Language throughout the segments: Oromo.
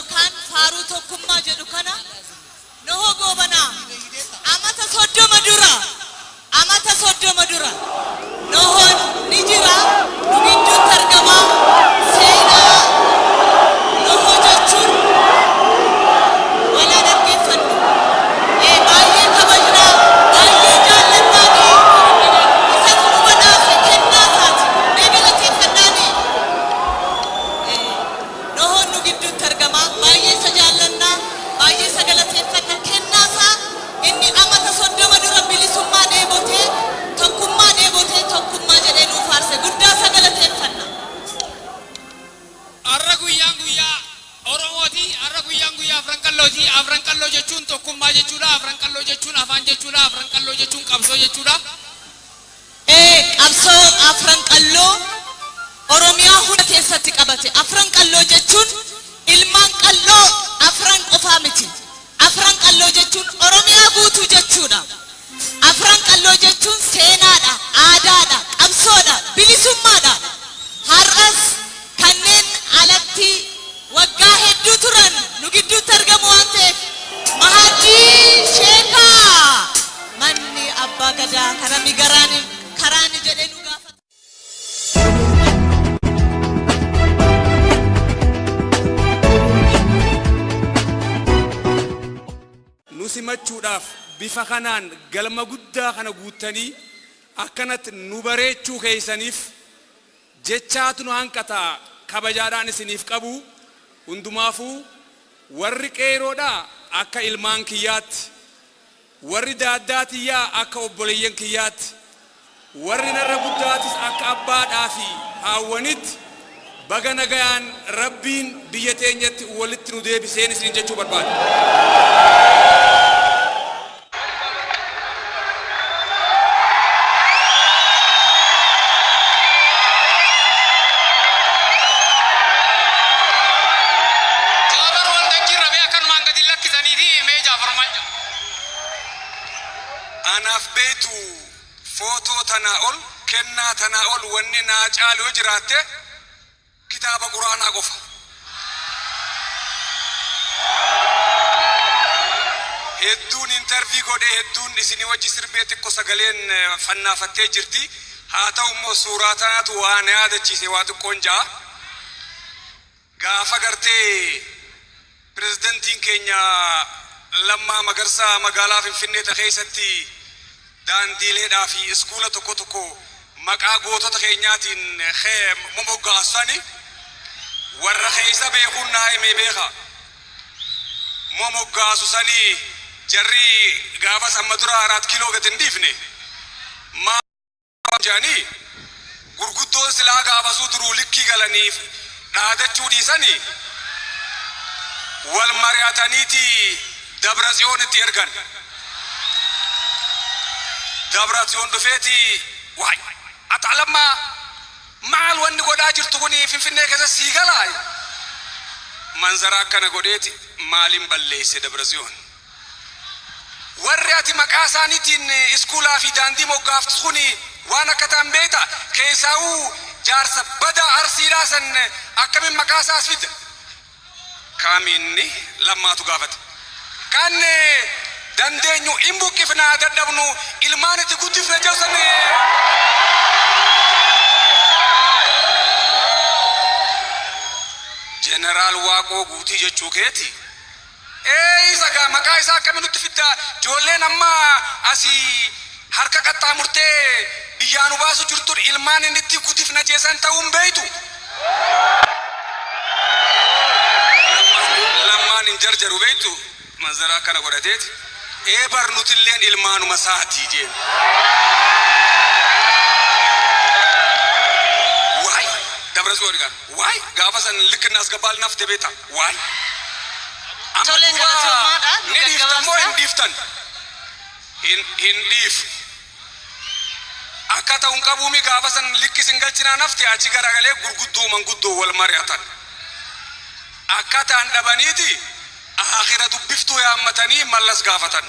يوكان فارو توكما جدو كنا نهو غوبنا أمتا صدو مدورا أمتا صدو مدورا نهو نجرا نجدو ترجمة سينا نهو جتشور ولا نرجي فندو بايه كبجنا بايه جالتاني إساتو بنا فكنا ساتي نبلتي فناني نهو نجدو ترجمة بايه سجالنا بايه سجلتي فكنا كنا سا إني أمتا صدو مدورا بلسوما نيبوتي توكما نيبوتي توكما جدنو فارسة قدا سجلتي فنا Arragu yanguya Oromoti arragu yanguya Afrankallo jechuun tokkummaa jechuudha Afrankallo jechuun afaan jechuudha Afrankallo jechuun qabsoo jechuudha qabsoo Afrankallo Oromiyaa hunda keessatti qabate Afrankallo jechuun ilmaan qalloo afran qofaa miti Afrankallo jechuun Oromiyaa guutuu jechuudha Afrankallo jechuun seenaadha aadaadha qabsoodha bilisummaadha har'as kanneen alatti waggaa hedduu turan nu gidduutti argamu waan ta'eef Mahadii Sheekaa manni abbaa gadaa karami karaani jedhee nu gaafata. Nu simachuudhaaf bifa kanaan galma guddaa kana guuttanii akkanatti nu bareechuu keessaniif jechaatu nu hanqataa kabajaadhaan isiniif qabu hundumaafuu warri qeeroodha akka ilmaan kiyyaatti warri daaddaatiyyaa akka obboleeyyan kiyyaatti warri narra guddaatis akka abbaadhaa fi haawwanitti baga nagayaan rabbiin biyya teenyatti walitti nu deebiseen isin jechuu barbaada. Anaaf beetu footoo tanaa ol kennaa tanaa ol wanni naa caaluu jiraatte kitaaba quraanaa qofa. Hedduun intervii godhee hedduun isinii wajji sirbee xiqqoo sagaleen fannaafattee jirti. Haa ta'u immoo suuraa tanaatu waan yaadachiise waa xiqqoon ja'a. Gaafa gartee pirezidantiin keenya Lammaa Magarsaa magaalaa Finfinnee keessatti daandiileedhaa fi iskuula tokko maqaa gootota keenyaatiin moggaassani warra keessa beekuun naa himee beeka. Moggaasu sanii jarri gaafa samma dura 4 kiiloo gad hin dhiifne maal jedhanii gurguddoon silaa gaafasuu duruu likkii galaniif dhaadachuu dhiisanii wal mari'ataniiti Dabratsiyoon itti ergan. Dabratsiyoon dhufeeti waay Lammaa maal wanni godhaa jirtu kuni Finfinnee keessa sii galaa manzara akkana godheeti maaliin balleesse Dabratsiyoon. Warri ati maqaa isaaniitiin iskuulaa fi daandii moggaaftu kuni waan akka ta'an beekta keessaa'uu jaarsa badaa arsiidhaa san akkamiin maqaa isaas fidda kaaminni Lammaatu gaafate. Kan dandeenyu hin buqqifnaa dadhabnu ilmaan itti guddifne jalsane. Jeneraal Waaqoo Guutii jechuu keeti. Isa maqaa isaa akkamiin nutti fidda ijoolleen amma asii harka qaxxaamurtee biyyaa nu baasu jirtu ilmaan inni itti guddifna jeesan ta'uun beeytu. Lammaan hin jarjaru beeytu. Manzara kana godhateeti barnutilleen ilmaanuma saatii jeen. Waay Dabratsiyoon dhiqan waay gaafa san likkinna as gabaal nafte beeta waay. Ni dhiiftan moo hin dhiiftan? Hin dhiifne. Akka ta'uun qabuumi gaafa san likkis hin galchinaa nafte achi garagalee gurguddoo manguddoo wal mari'atan. Akka ta'an dhabaniiti. Akhira dubbiftuu yaammatanii mallas gaafatan.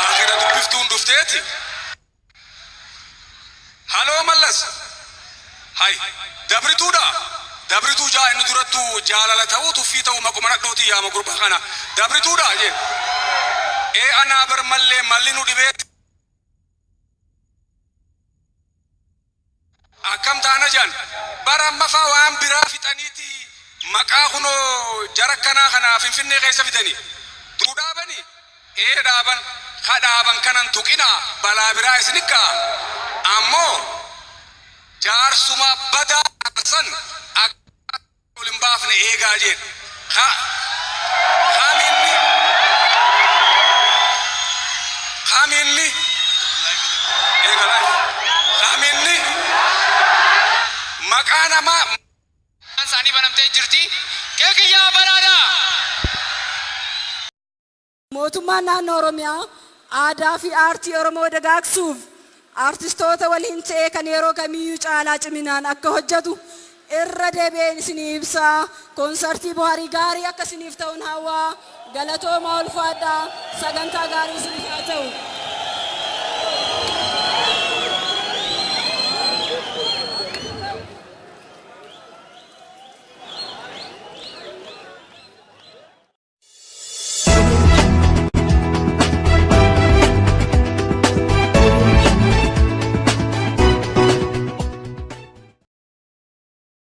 Akhira dubbiftuun dhufteeti. Haloo mallas. Hay dabrituudha. dabrituu jaa inni durattu jaalala ta'uu tuffii ta'uu maquma nadhooti yaa gurbaa kana dabrituudha jee anaa bar mallee malli nu dhibee akkam taana jaan bara amma faa waan biraa fixaniiti maqaa kunoo jara kanaa kana Finfinnee keessa fidanii duu dhaabanii dhaaban kadhaaban kanan tuqinaa balaa biraa isinikkaa ammoo jaarsuma badaa san akka waliin baafne eegaa jeen Haminni Haminni maqaa namaa isaanii banamtee jirti keekiyyaa baraadhaa. Mootummaan naannoo Oromiyaa aadaa fi aartii Oromoo dagaagsuuf artistoota waliin ta'ee kan yeroo kamiyyuu caalaa ciminaan akka hojjetu irra deebi'een isinii ibsaa. Koonsartii bohaarii gaarii akka isiniif ta'uun hawwaa. Galatooma ulfaadhaa. Sagantaa gaarii isiniif haa ta'u.